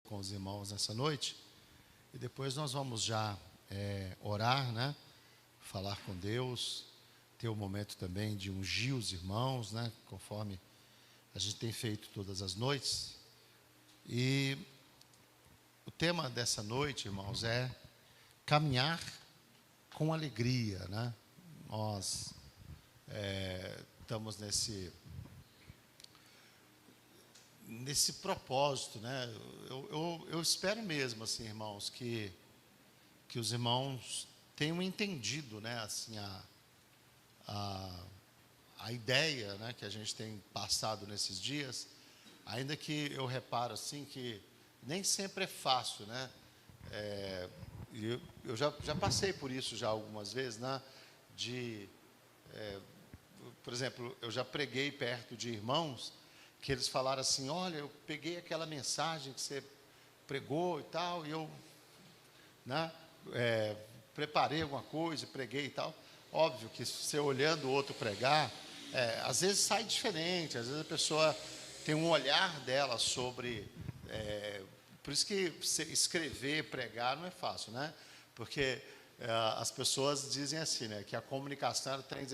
com os irmãos nessa noite, e depois nós vamos já orar, né? Falar com Deus, ter o momento também de ungir os irmãos, né? Conforme a gente tem feito todas as noites. E o tema dessa noite, irmãos, é caminhar com alegria, né? Nós estamos nesse propósito, né? Eu espero mesmo, assim, irmãos, que os irmãos tenham entendido, né, assim, a ideia, né, que a gente tem passado nesses dias, ainda que eu reparo, assim, que nem sempre é fácil, né? Eu já passei por isso já algumas vezes, né? Por exemplo, eu já preguei perto de irmãos que eles falaram assim: olha, eu peguei aquela mensagem que você pregou e tal, e eu, né, preparei alguma coisa, preguei e tal. Óbvio que você olhando o outro pregar, às vezes sai diferente, às vezes a pessoa tem um olhar dela sobre... por isso que escrever, pregar não é fácil, né? Porque as pessoas dizem assim, né, que a comunicação ela tem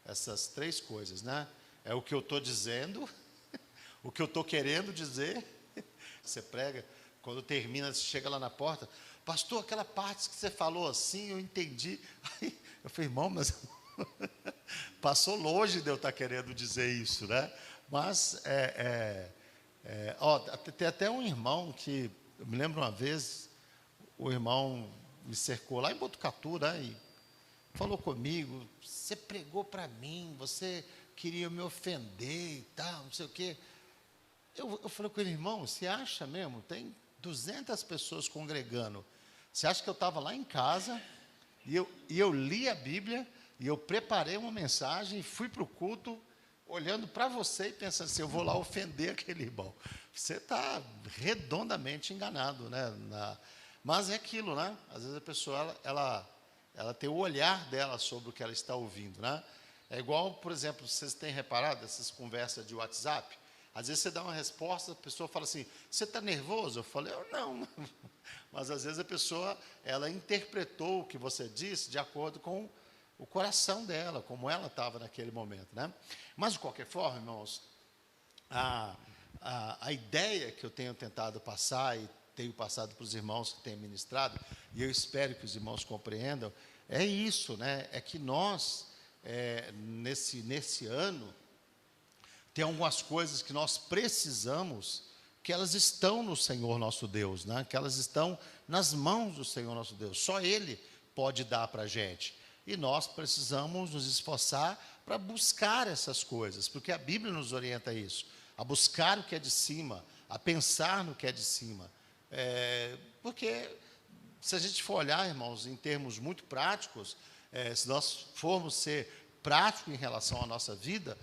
essas três coisas, né? É o que eu estou dizendo, o que eu estou querendo dizer. Você prega, quando termina, você chega lá na porta, pastor, aquela parte que você falou assim, eu entendi. Aí eu falei, irmão, mas passou longe de eu estar querendo dizer isso, né? Mas, tem até um irmão que, eu me lembro uma vez, o irmão me cercou lá em Botucatu, né? E falou comigo, você pregou para mim, você queria me ofender e tal, não sei o quê. Eu falei com ele, irmão, você acha mesmo? Tem 200 pessoas congregando. Você acha que eu estava lá em casa e eu li a Bíblia e eu preparei uma mensagem e fui para o culto olhando para você e pensando assim, eu vou lá ofender aquele irmão. Você está redondamente enganado, né? Mas é aquilo, né? Às vezes a pessoa, ela tem o olhar dela sobre o que ela está ouvindo, né? É igual, por exemplo, vocês têm reparado essas conversas de WhatsApp? Às vezes você dá uma resposta, a pessoa fala assim, você está nervoso? Eu falei, eu não. Mas às vezes a pessoa, ela interpretou o que você disse de acordo com o coração dela, como ela estava naquele momento, né? Mas, de qualquer forma, irmãos, a ideia que eu tenho tentado passar e tenho passado para os irmãos que têm ministrado, e eu espero que os irmãos compreendam, é isso, né? É que nós, nesse ano, tem algumas coisas que nós precisamos, que elas estão no Senhor nosso Deus, né? Que elas estão nas mãos do Senhor nosso Deus. Só Ele pode dar para a gente. E nós precisamos nos esforçar para buscar essas coisas, porque a Bíblia nos orienta a isso, a buscar o que é de cima, a pensar no que é de cima. Porque se a gente for olhar, irmãos, em termos muito práticos, se nós formos ser práticos em relação à nossa vida,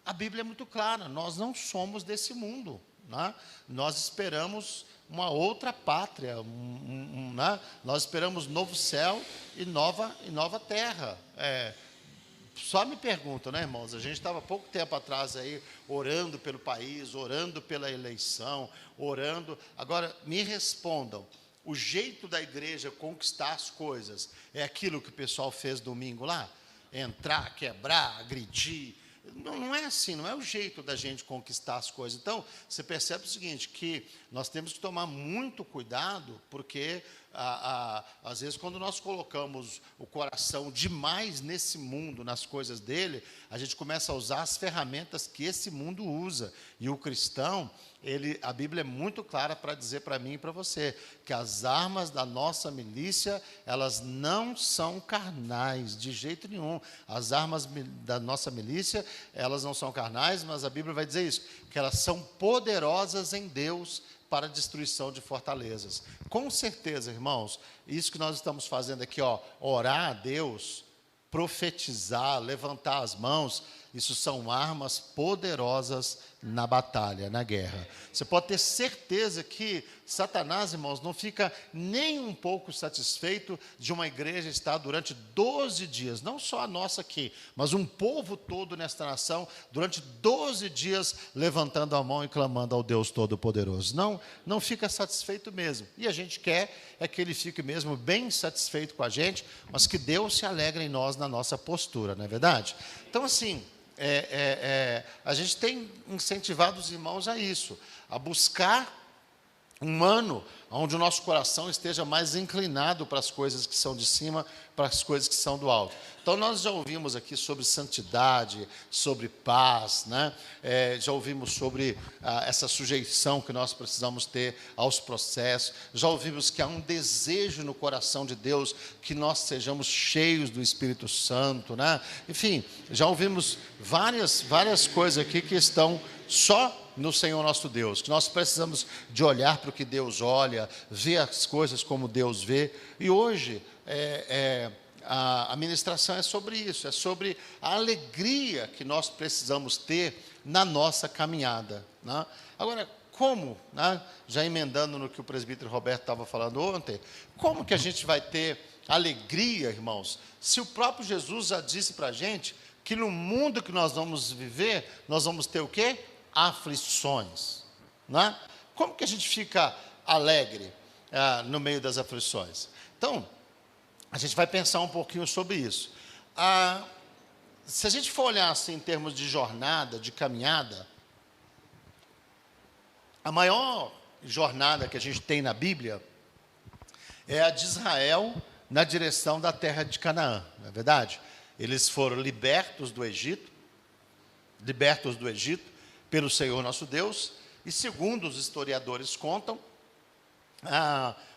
a Bíblia é muito clara, nós não somos desse mundo, né? Nós esperamos uma outra pátria, né? Nós esperamos novo céu e nova terra. Só me perguntam, né, irmãos? A gente estava há pouco tempo atrás aí orando pelo país, orando pela eleição, orando. Agora, me respondam, o jeito da igreja conquistar as coisas é aquilo que o pessoal fez domingo lá? Entrar, quebrar, agredir. Não é assim, não é o jeito da gente conquistar as coisas. Então, você percebe o seguinte, que nós temos que tomar muito cuidado, porque, às vezes, quando nós colocamos o coração demais nesse mundo, nas coisas dele, a gente começa a usar as ferramentas que esse mundo usa. E o cristão, a Bíblia é muito clara para dizer para mim e para você, que as armas da nossa milícia, elas não são carnais, de jeito nenhum. As armas da nossa milícia, elas não são carnais, mas a Bíblia vai dizer isso, que elas são poderosas em Deus para a destruição de fortalezas. Com certeza, irmãos, isso que nós estamos fazendo aqui, orar a Deus, profetizar, levantar as mãos, Isso são armas poderosas na batalha, na guerra. Você pode ter certeza que Satanás, irmãos, não fica nem um pouco satisfeito de uma igreja estar durante 12 dias, não só a nossa aqui, mas um povo todo nesta nação, durante 12 dias, levantando a mão e clamando ao Deus Todo-Poderoso. Não fica satisfeito mesmo. E a gente quer é que ele fique mesmo bem satisfeito com a gente, mas que Deus se alegre em nós, na nossa postura, não é verdade? Então, assim, a gente tem incentivado os irmãos a isso, a buscar um ano onde o nosso coração esteja mais inclinado para as coisas que são de cima, para as coisas que são do alto. Então, nós já ouvimos aqui sobre santidade, sobre paz, né? Já ouvimos sobre essa sujeição que nós precisamos ter aos processos, já ouvimos que há um desejo no coração de Deus que nós sejamos cheios do Espírito Santo, né? Enfim, já ouvimos várias coisas aqui que estão só no Senhor nosso Deus, que nós precisamos de olhar para o que Deus olha, ver as coisas como Deus vê. E hoje a ministração é sobre isso, é sobre a alegria que nós precisamos ter na nossa caminhada, né? Agora, como, né, já emendando no que o presbítero Roberto estava falando ontem, como que a gente vai ter alegria, irmãos, se o próprio Jesus já disse para a gente que no mundo que nós vamos viver, nós vamos ter o quê? Aflições, né? Como que a gente fica alegre no meio das aflições? Então, a gente vai pensar um pouquinho sobre isso. Se a gente for olhar assim em termos de jornada, de caminhada, a maior jornada que a gente tem na Bíblia é a de Israel na direção da terra de Canaã, não é verdade? Eles foram libertos do Egito pelo Senhor nosso Deus, e segundo os historiadores contam,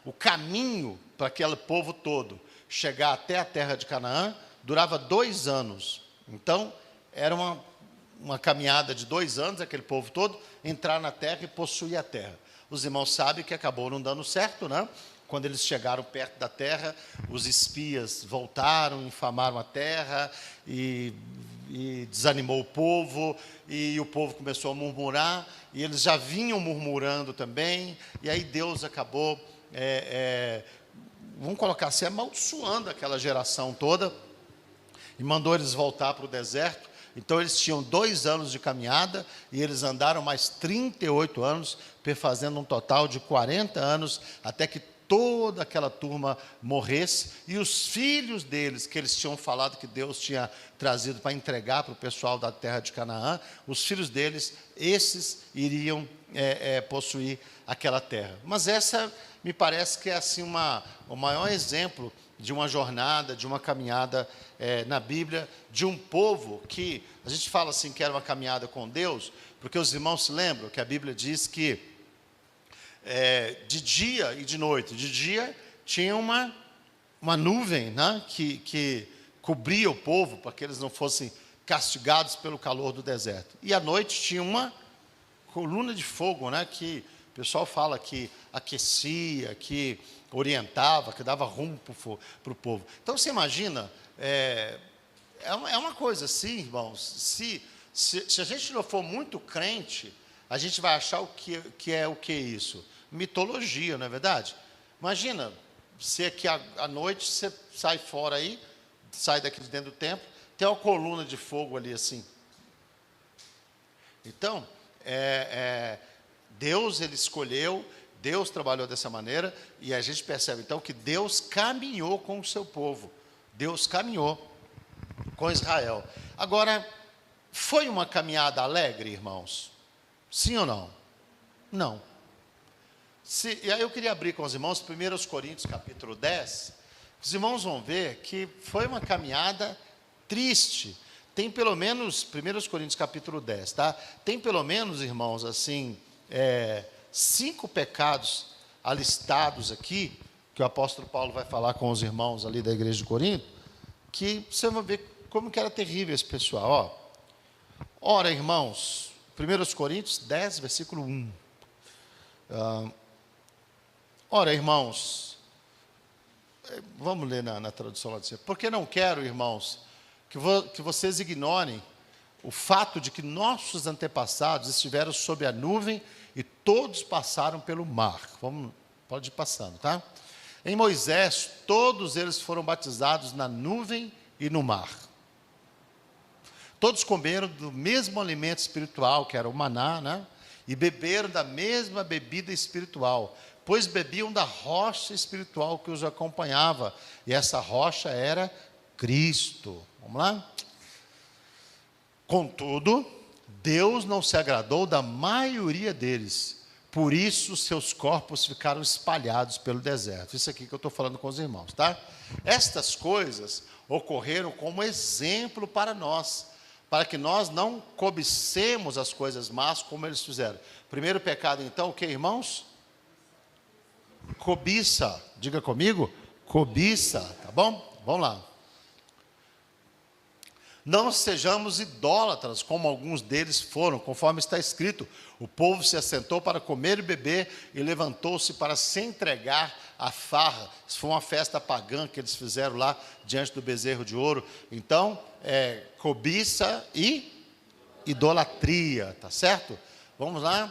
o caminho para aquele povo todo chegar até a terra de Canaã durava 2 anos. Então, era uma caminhada de 2 anos, aquele povo todo, entrar na terra e possuir a terra. Os irmãos sabem que acabou não dando certo, né? Quando eles chegaram perto da terra, os espias voltaram, infamaram a terra e desanimou o povo, e o povo começou a murmurar, e eles já vinham murmurando também, e aí Deus acabou, vamos colocar assim, amaldiçoando aquela geração toda, e mandou eles voltar para o deserto. Então eles tinham 2 anos de caminhada, e eles andaram mais 38 anos, perfazendo um total de 40 anos, até que toda aquela turma morresse, e os filhos deles, que eles tinham falado que Deus tinha trazido para entregar para o pessoal da terra de Canaã, os filhos deles, esses iriam possuir aquela terra. Mas essa me parece que é assim o maior exemplo de uma jornada, de uma caminhada na Bíblia, de um povo que, a gente fala assim que era uma caminhada com Deus, porque os irmãos se lembram que a Bíblia diz que de dia e de noite. De dia tinha uma nuvem, né, que cobria o povo para que eles não fossem castigados pelo calor do deserto. E à noite tinha uma coluna de fogo, né, que o pessoal fala que aquecia, que orientava, que dava rumo para o povo. Então você imagina, é uma coisa assim, irmãos, se a gente não for muito crente, a gente vai achar o que é isso? Mitologia, não é verdade? Imagina, se aqui à noite você sai fora aí, sai daqui de dentro do templo, tem uma coluna de fogo ali assim. Então, Deus, ele escolheu, Deus trabalhou dessa maneira, e a gente percebe então que Deus caminhou com o seu povo, Deus caminhou com Israel. Agora, foi uma caminhada alegre, irmãos? Sim ou não? Não. E aí eu queria abrir com os irmãos 1 Coríntios capítulo 10, os irmãos vão ver que foi uma caminhada triste. Tem pelo menos, 1 Coríntios capítulo 10, tá? Tem pelo menos, irmãos, assim, 5 pecados alistados aqui, que o apóstolo Paulo vai falar com os irmãos ali da igreja de Corinto, que você vai ver como que era terrível esse pessoal, ó. Ora, irmãos, 1 Coríntios 10, versículo 1. Ora, irmãos, vamos ler na tradução lá de cima. Porque não quero, irmãos, que vocês ignorem o fato de que nossos antepassados estiveram sob a nuvem e todos passaram pelo mar. Pode ir passando, tá? Em Moisés, todos eles foram batizados na nuvem e no mar. Todos comeram do mesmo alimento espiritual, que era o maná, né? E beberam da mesma bebida espiritual, pois bebiam da rocha espiritual que os acompanhava, e essa rocha era Cristo. Vamos lá? Contudo, Deus não se agradou da maioria deles, por isso seus corpos ficaram espalhados pelo deserto. Isso aqui que eu estou falando com os irmãos, tá? Estas coisas ocorreram como exemplo para nós, para que nós não cobicemos as coisas más como eles fizeram. Primeiro pecado, então, o que, irmãos? Cobiça. Diga comigo, cobiça, tá bom? Vamos lá. Não sejamos idólatras, como alguns deles foram, conforme está escrito. O povo se assentou para comer e beber e levantou-se para se entregar à farra. Isso foi uma festa pagã que eles fizeram lá diante do bezerro de ouro. Então, cobiça e idolatria, tá certo? Vamos lá?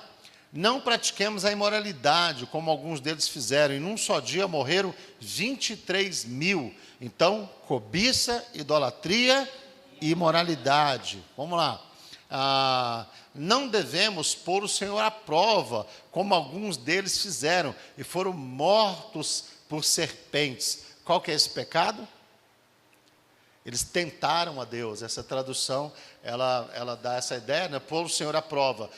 Não pratiquemos a imoralidade, como alguns deles fizeram. Em um só dia morreram 23 mil. Então, cobiça, idolatria e imoralidade. Vamos lá. Não devemos pôr o Senhor à prova, como alguns deles fizeram, e foram mortos por serpentes. Qual que é esse pecado? Eles tentaram a Deus. Essa tradução, ela dá essa ideia, né? Pôr o Senhor à prova.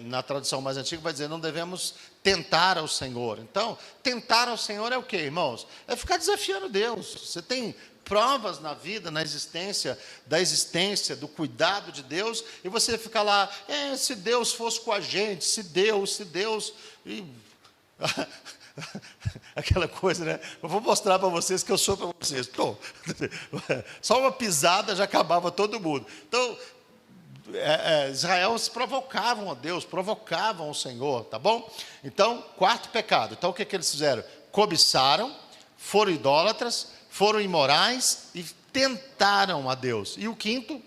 Na tradução mais antiga vai dizer, não devemos tentar ao Senhor. Então, tentar ao Senhor é o quê, irmãos? É ficar desafiando Deus. Você tem provas na vida, da existência, do cuidado de Deus, e você fica lá, se Deus fosse com a gente, se Deus, e aquela coisa, né? Eu vou mostrar para vocês que eu sou para vocês. Só uma pisada já acabava todo mundo. Então, Israel se provocavam a Deus, provocavam o Senhor, tá bom? Então, quarto pecado. Então, o que eles fizeram? Cobiçaram, foram idólatras, foram imorais e tentaram a Deus. E o quinto,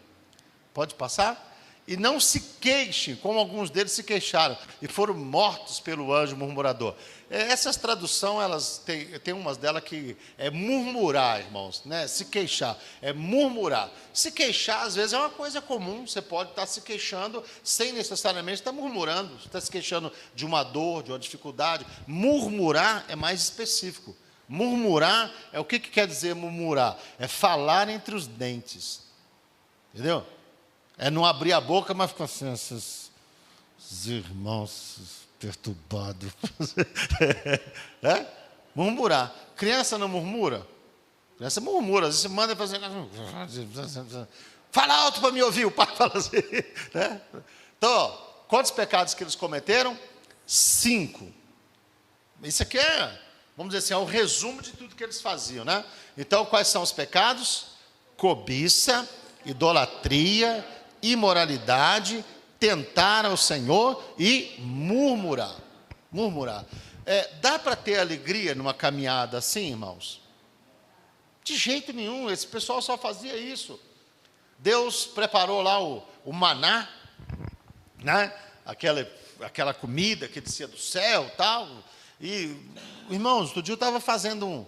pode passar? E não se queixem, como alguns deles se queixaram, e foram mortos pelo anjo murmurador. Essas traduções, elas tem umas delas que é murmurar, irmãos, né? Se queixar, é murmurar. Se queixar, às vezes, é uma coisa comum, você pode estar se queixando sem necessariamente estar murmurando, você está se queixando de uma dor, de uma dificuldade. Murmurar é mais específico. Murmurar, o que quer dizer murmurar? É falar entre os dentes, entendeu? É não abrir a boca, mas ficar assim, esses irmãos perturbados. Murmurar. Criança não murmura? Criança murmura, às vezes você manda fazer. Fala alto para me ouvir, o pai fala assim. Né? Então, quantos pecados que eles cometeram? 5. Isso aqui vamos dizer assim, é o resumo de tudo que eles faziam, né? Então, quais são os pecados? Cobiça, idolatria, imoralidade, tentar ao Senhor e murmurar. Murmurar. Dá para ter alegria numa caminhada assim, irmãos? De jeito nenhum, esse pessoal só fazia isso. Deus preparou lá o maná, né? Aquela comida que descia do céu, tal. E, irmãos, outro dia eu estava fazendo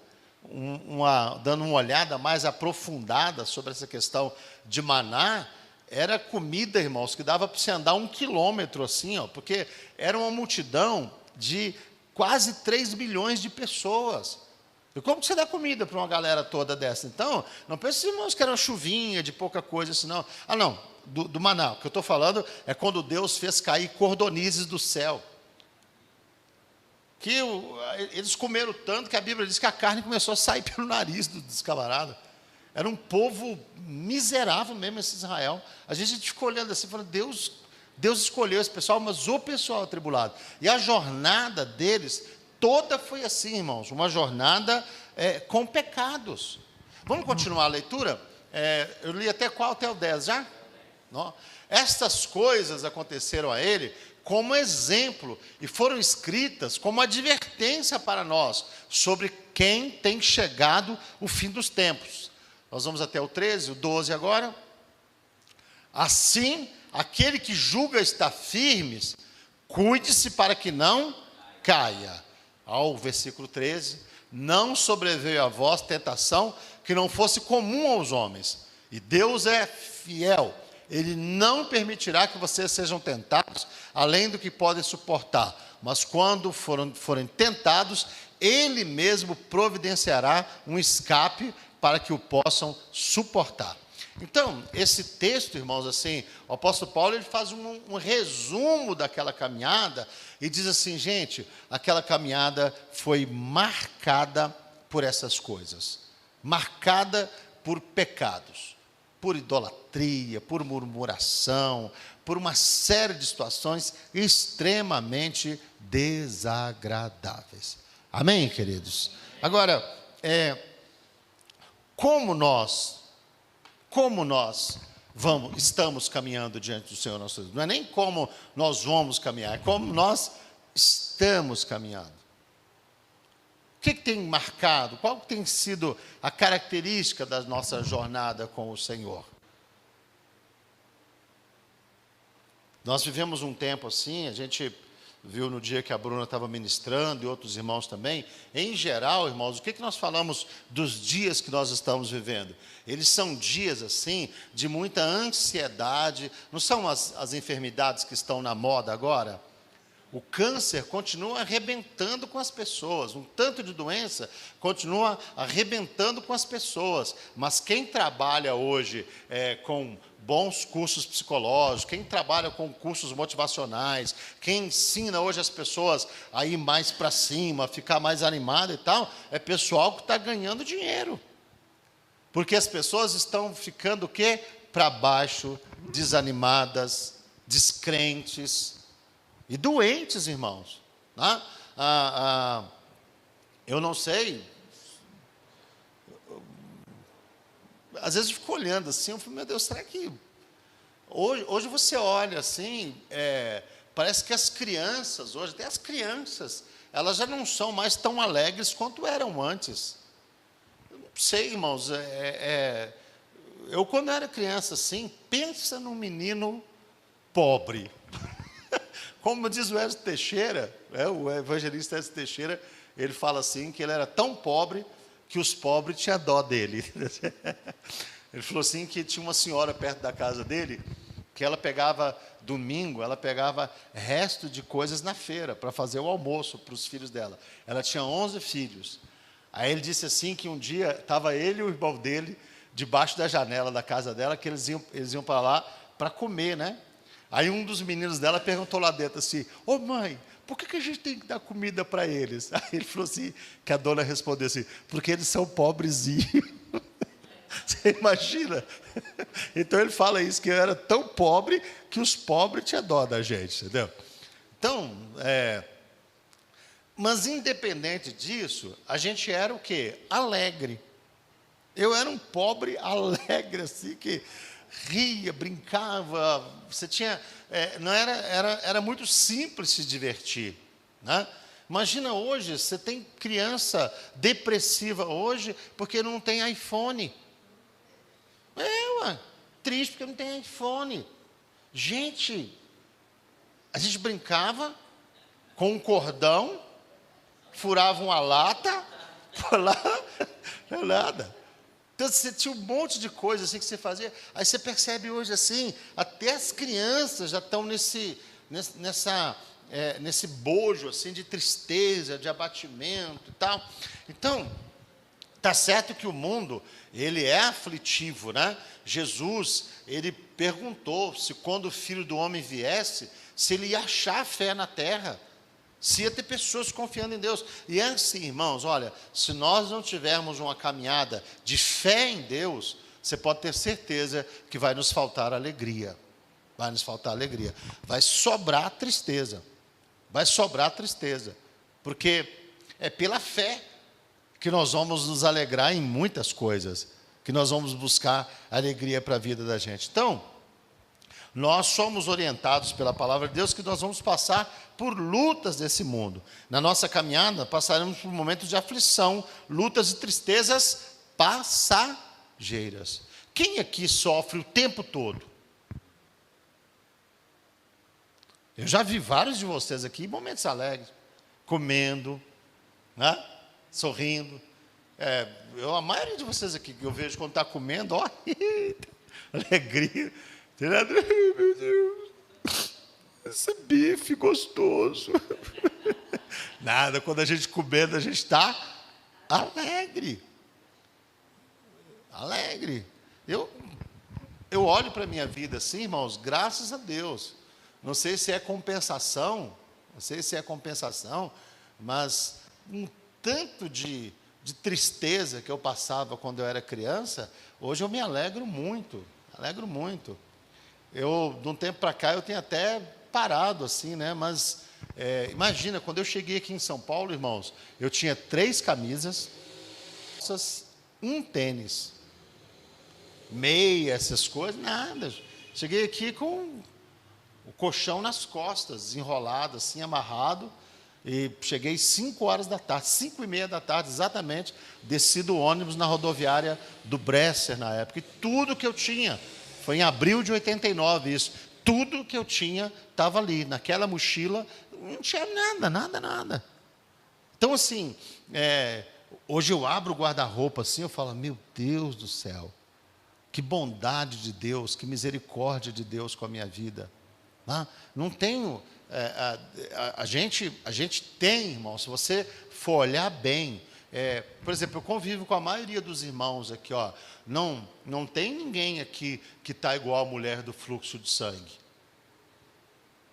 dando uma olhada mais aprofundada sobre essa questão de maná. Era comida, irmãos, que dava para você andar 1 quilômetro assim, porque era uma multidão de quase 3 milhões de pessoas. E como que você dá comida para uma galera toda dessa? Então, não pense, irmãos, que era uma chuvinha de pouca coisa assim, não. Não, do maná. O que eu estou falando é quando Deus fez cair cordonizes do céu. Que eles comeram tanto que a Bíblia diz que a carne começou a sair pelo nariz dos camaradas. Era um povo miserável mesmo, esse Israel. Às vezes a gente ficou olhando assim, falando, Deus escolheu esse pessoal, mas o pessoal atribulado. E a jornada deles toda foi assim, irmãos, uma jornada com pecados. Vamos continuar a leitura? Eu li até qual? Até o 10 já? Não? Estas coisas aconteceram a ele como exemplo e foram escritas como advertência para nós sobre quem tem chegado o fim dos tempos. Nós vamos até o 13, o 12 agora. Assim, aquele que julga estar firme, cuide-se para que não caia. Ao versículo 13, não sobreveio a vós tentação que não fosse comum aos homens. E Deus é fiel. Ele não permitirá que vocês sejam tentados além do que podem suportar. Mas quando forem tentados, Ele mesmo providenciará um escape para que o possam suportar. Então, esse texto, irmãos, assim, o apóstolo Paulo ele faz um resumo daquela caminhada e diz assim, gente, aquela caminhada foi marcada por essas coisas, marcada por pecados, por idolatria, por murmuração, por uma série de situações extremamente desagradáveis. Amém, queridos? Agora, como nós estamos caminhando diante do Senhor nosso Deus? Não é nem como nós vamos caminhar, é como nós estamos caminhando. O que tem marcado? Qual tem sido a característica da nossa jornada com o Senhor? Nós vivemos um tempo assim, a gente viu no dia que a Bruna estava ministrando e outros irmãos também. Em geral, irmãos, o que nós falamos dos dias que nós estamos vivendo? Eles são dias, assim, de muita ansiedade. Não são as enfermidades que estão na moda agora? O câncer continua arrebentando com as pessoas. Um tanto de doença continua arrebentando com as pessoas. Mas quem trabalha hoje com bons cursos psicológicos, quem trabalha com cursos motivacionais, quem ensina hoje as pessoas a ir mais para cima, a ficar mais animado e tal, é pessoal que está ganhando dinheiro. Porque as pessoas estão ficando o quê? Para baixo, desanimadas, descrentes e doentes, irmãos. Né? Eu não sei. Às vezes eu fico olhando assim, eu falo, meu Deus, será que... Hoje você olha assim, parece que as crianças, hoje, até as crianças, elas já não são mais tão alegres quanto eram antes. Eu não sei, irmãos, eu quando era criança assim, pensa num menino pobre. Como diz o Edson Teixeira, o evangelista Edson Teixeira, ele fala assim, que ele era tão pobre que os pobres tinham dó dele. Ele falou assim que tinha uma senhora perto da casa dele, que ela pegava, domingo, ela pegava resto de coisas na feira, para fazer o almoço para os filhos dela. Ela tinha 11 filhos. Aí ele disse assim, que um dia, estava ele e o irmão dele, debaixo da janela da casa dela, que eles iam para lá para comer, né? Aí um dos meninos dela perguntou lá dentro assim, ô mãe, por que a gente tem que dar comida para eles? Aí ele falou assim, que a dona respondeu assim, porque eles são pobrezinhos. Você imagina? Então ele fala isso, que eu era tão pobre que os pobres tinham dó da gente, entendeu? Então, mas independente disso, a gente era o quê? Alegre. Eu era um pobre alegre, assim, que ria, brincava, você tinha... era muito simples se divertir, né? Imagina hoje, você tem criança depressiva hoje porque não tem iPhone. Triste porque não tem iPhone. Gente, a gente brincava com um cordão, furava uma lata, lá, não é nada. Então, você tinha um monte de coisa assim que você fazia. Aí você percebe hoje assim, até as crianças já estão nesse bojo assim, de tristeza, de abatimento e tal. Então, está certo que o mundo, ele é aflitivo, né? Jesus, ele perguntou se quando o Filho do Homem viesse, se ele ia achar fé na terra, se ia ter pessoas confiando em Deus. E é assim, irmãos, olha, se nós não tivermos uma caminhada de fé em Deus, você pode ter certeza que vai nos faltar alegria. Vai nos faltar alegria. Vai sobrar tristeza. Vai sobrar tristeza. Porque é pela fé que nós vamos nos alegrar em muitas coisas, que nós vamos buscar alegria para a vida da gente. Então, nós somos orientados pela palavra de Deus que nós vamos passar por lutas desse mundo. Na nossa caminhada, passaremos por momentos de aflição, lutas e tristezas passageiras. Quem aqui sofre o tempo todo? Eu já vi vários de vocês aqui em momentos alegres, comendo, né? Sorrindo. A maioria de vocês aqui que eu vejo quando está comendo, ó, alegria. Meu Deus, esse bife gostoso. Nada, quando a gente comendo, a gente está alegre. Alegre. Eu olho para a minha vida assim, irmãos, graças a Deus. Não sei se é compensação, mas um tanto de tristeza que eu passava quando eu era criança, hoje eu me alegro muito. De um tempo para cá, eu tenho até parado assim, né? Mas imagina, quando eu cheguei aqui em São Paulo, irmãos, eu tinha 3 camisas, um tênis, meia, essas coisas, nada. Cheguei aqui com o colchão nas costas, enrolado, assim, amarrado, e cheguei 5 horas da tarde, 5:30 da tarde, exatamente, desci do ônibus na rodoviária do Bresser, na época, e tudo que eu tinha, foi em abril de 89 isso, tudo que eu tinha estava ali, naquela mochila, não tinha nada. Então, assim, hoje eu abro o guarda-roupa assim, eu falo, meu Deus do céu, que bondade de Deus, que misericórdia de Deus com a minha vida. Não tenho, a gente tem, irmão, se você for olhar bem, por exemplo, eu convivo com a maioria dos irmãos aqui, ó, não tem ninguém aqui que está igual a mulher do fluxo de sangue,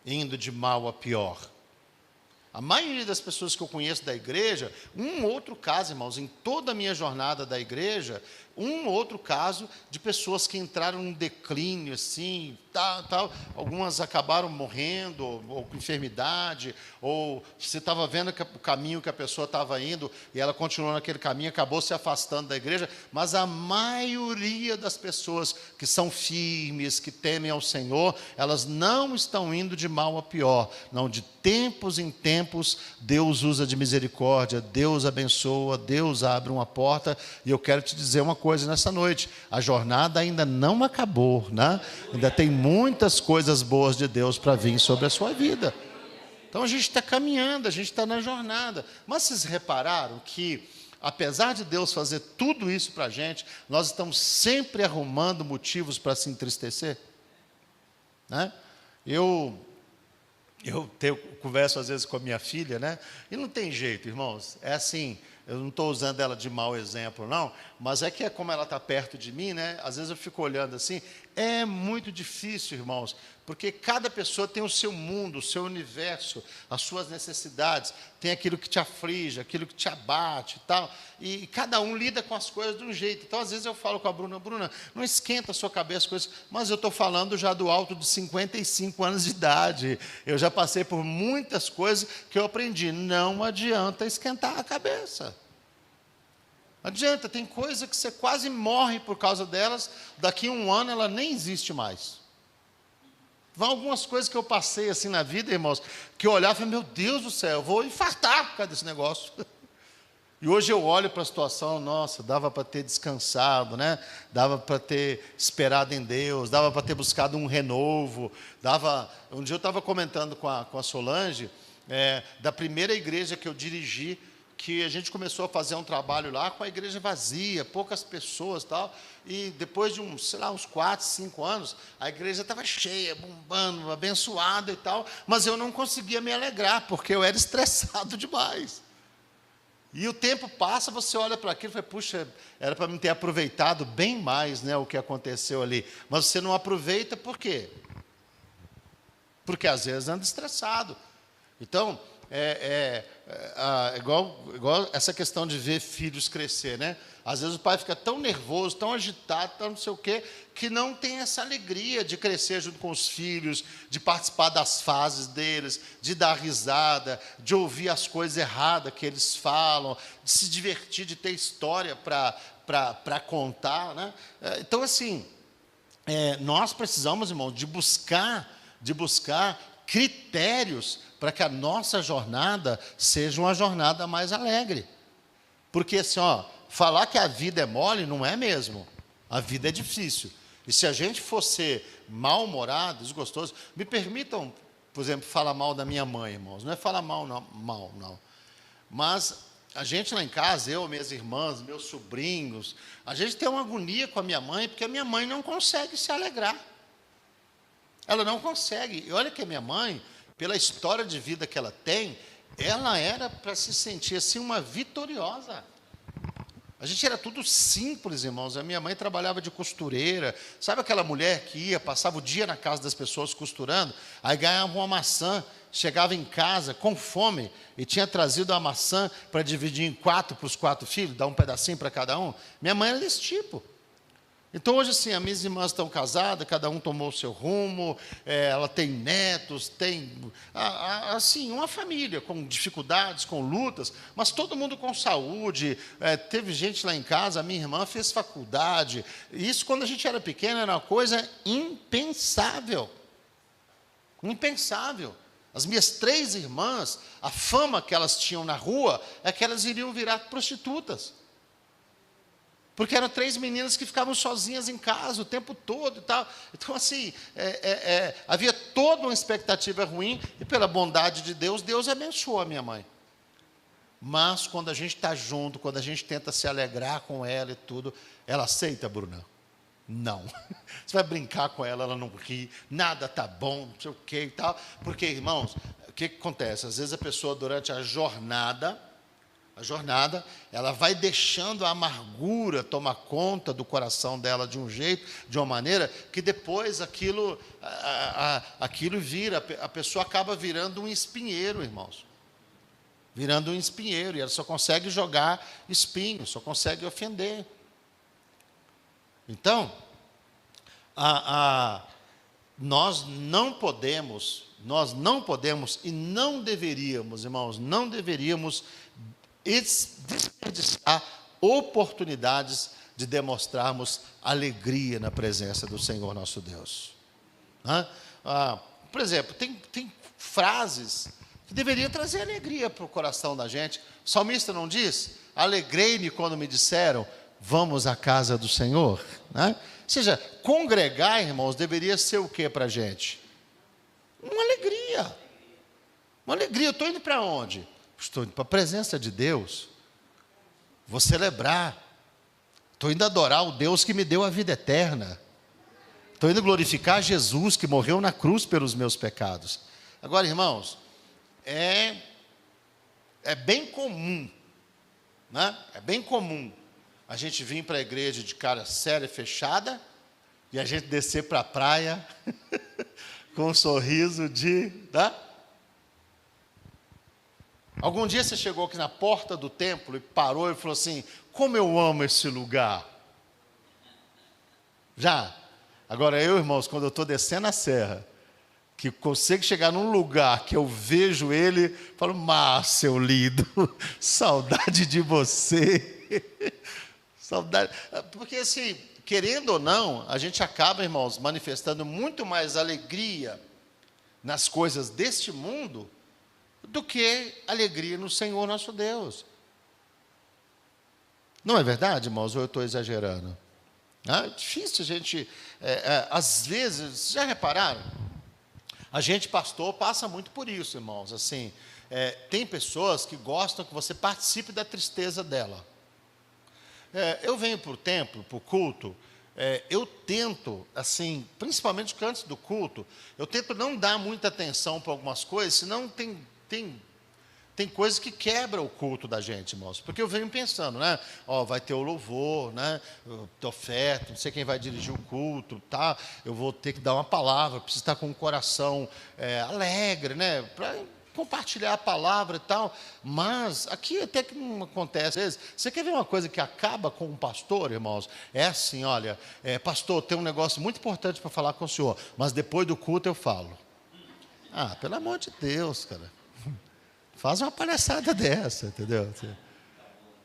indo de mal a pior. A maioria das pessoas que eu conheço da igreja, um outro caso, irmãos, em toda a minha jornada da igreja, um outro caso de pessoas que entraram num declínio, assim, tal. Algumas acabaram morrendo, ou com enfermidade, ou você estava vendo o caminho que a pessoa estava indo, e ela continuou naquele caminho, acabou se afastando da igreja, mas a maioria das pessoas que são firmes, que temem ao Senhor, elas não estão indo de mal a pior, não, de tempos em tempos, Deus usa de misericórdia, Deus abençoa, Deus abre uma porta, e eu quero te dizer uma coisa nessa noite, a jornada ainda não acabou, né? Ainda tem muitas coisas boas de Deus para vir sobre a sua vida. Então a gente está caminhando, a gente está na jornada, mas vocês repararam que, apesar de Deus fazer tudo isso para a gente, nós estamos sempre arrumando motivos para se entristecer, né? Eu converso às vezes com a minha filha, né? E não tem jeito, irmãos, é assim, eu não estou usando ela de mau exemplo, não, mas é que como ela está perto de mim, né? Às vezes eu fico olhando assim, é muito difícil, irmãos, porque cada pessoa tem o seu mundo, o seu universo, as suas necessidades, tem aquilo que te aflige, aquilo que te abate e tal, e cada um lida com as coisas de um jeito. Então, às vezes eu falo com a Bruna, não esquenta a sua cabeça com isso, mas eu estou falando já do alto de 55 anos de idade, eu já passei por muitas coisas que eu aprendi, não adianta esquentar a cabeça. Não adianta, tem coisa que você quase morre por causa delas, daqui a 1 ano ela nem existe mais. Vão algumas coisas que eu passei assim na vida, irmãos, que eu olhava e falei, meu Deus do céu, eu vou infartar por causa desse negócio. E hoje eu olho para a situação, nossa, dava para ter descansado, né? Dava para ter esperado em Deus, dava para ter buscado um renovo, um dia eu estava comentando com a Solange, da primeira igreja que eu dirigi, que a gente começou a fazer um trabalho lá com a igreja vazia, poucas pessoas e tal, e depois de uns 4, 5 anos, a igreja estava cheia, bombando, abençoada e tal, mas eu não conseguia me alegrar, porque eu era estressado demais. E o tempo passa, você olha para aquilo e fala, puxa, era para me ter aproveitado bem mais, né, o que aconteceu ali, mas você não aproveita por quê? Porque às vezes anda estressado. Então, igual essa questão de ver filhos crescer, né? Às vezes o pai fica tão nervoso, tão agitado, tão não sei o quê, que não tem essa alegria de crescer junto com os filhos, de participar das fases deles, de dar risada, de ouvir as coisas erradas que eles falam, de se divertir, de ter história para contar, né? Então, assim, nós precisamos, irmão, de buscar critérios para que a nossa jornada seja uma jornada mais alegre. Porque assim, falar que a vida é mole não é mesmo. A vida é difícil. E se a gente for ser mal-humorado, desgostoso, me permitam por exemplo, fala mal da minha mãe, irmãos. Não é falar mal, não. Mas a gente lá em casa, eu, minhas irmãs, meus sobrinhos, a gente tem uma agonia com a minha mãe, porque a minha mãe não consegue se alegrar. Ela não consegue. E olha que a minha mãe, pela história de vida que ela tem, ela era para se sentir assim uma vitoriosa. A gente era tudo simples, irmãos. A minha mãe trabalhava de costureira. Sabe aquela mulher que ia, passava o dia na casa das pessoas costurando, aí ganhava uma maçã, chegava em casa com fome e tinha trazido a maçã para dividir em 4 para os 4 filhos, dar um pedacinho para cada um? Minha mãe era desse tipo. Então, hoje, assim, as minhas irmãs estão casadas, cada um tomou o seu rumo, ela tem netos, tem, assim, uma família com dificuldades, com lutas, mas todo mundo com saúde. Teve gente lá em casa, a minha irmã fez faculdade. Isso, quando a gente era pequeno, era uma coisa impensável. Impensável. As minhas 3 irmãs, a fama que elas tinham na rua é que elas iriam virar prostitutas. Porque eram 3 meninas que ficavam sozinhas em casa o tempo todo e tal. Então, assim, havia toda uma expectativa ruim, e pela bondade de Deus, Deus abençoou a minha mãe. Mas, quando a gente está junto, quando a gente tenta se alegrar com ela e tudo, ela aceita, Bruna? Não. Você vai brincar com ela, ela não ri, nada está bom, não sei o que e tal. Porque, irmãos, o que acontece? Às vezes a pessoa, durante a jornada, ela vai deixando a amargura tomar conta do coração dela de um jeito, de uma maneira, que depois aquilo vira, a pessoa acaba virando um espinheiro, irmãos. Virando um espinheiro, e ela só consegue jogar espinho, só consegue ofender. Então, nós não podemos e não deveríamos, irmãos, não deveríamos desperdiçar oportunidades de demonstrarmos alegria na presença do Senhor nosso Deus. Por exemplo, tem frases que deveriam trazer alegria para o coração da gente. O salmista não diz: alegrei-me quando me disseram, vamos à casa do Senhor? Ou seja, congregar, irmãos, deveria ser o que para a gente? Uma alegria. Uma alegria. Eu estou indo para onde? Estou indo para a presença de Deus. Vou celebrar. Estou indo adorar o Deus que me deu a vida eterna. Estou indo glorificar Jesus que morreu na cruz pelos meus pecados. Agora, irmãos, é bem comum, né? É bem comum a gente vir para a igreja de cara séria e fechada e a gente descer para a praia com um sorriso né? Algum dia você chegou aqui na porta do templo e parou e falou assim: como eu amo esse lugar? Já? Agora eu, irmãos, quando eu estou descendo a serra, que consigo chegar num lugar que eu vejo ele, falo: Márcio lindo, saudade de você. Saudade. Porque assim, querendo ou não, a gente acaba, irmãos, manifestando muito mais alegria nas coisas deste mundo do que alegria no Senhor nosso Deus. Não é verdade, irmãos? Ou eu estou exagerando? É difícil a gente, às vezes, já repararam? A gente, pastor, passa muito por isso, irmãos. Assim, tem pessoas que gostam que você participe da tristeza dela. Eu venho para o templo, para o culto, eu tento, assim, principalmente antes do culto, eu tento não dar muita atenção para algumas coisas, senão tem coisas que quebram o culto da gente, irmãos. Porque eu venho pensando, né? Vai ter o louvor, né? Oferta, não sei quem vai dirigir o culto, tá? Eu vou ter que dar uma palavra, preciso estar com o coração alegre, né? Para compartilhar a palavra e tal. Mas aqui até que não acontece. Às vezes, você quer ver uma coisa que acaba com um pastor, irmãos? É assim, olha, pastor, tem um negócio muito importante para falar com o senhor, mas depois do culto eu falo. Pelo amor de Deus, cara. Faz uma palhaçada dessa, entendeu?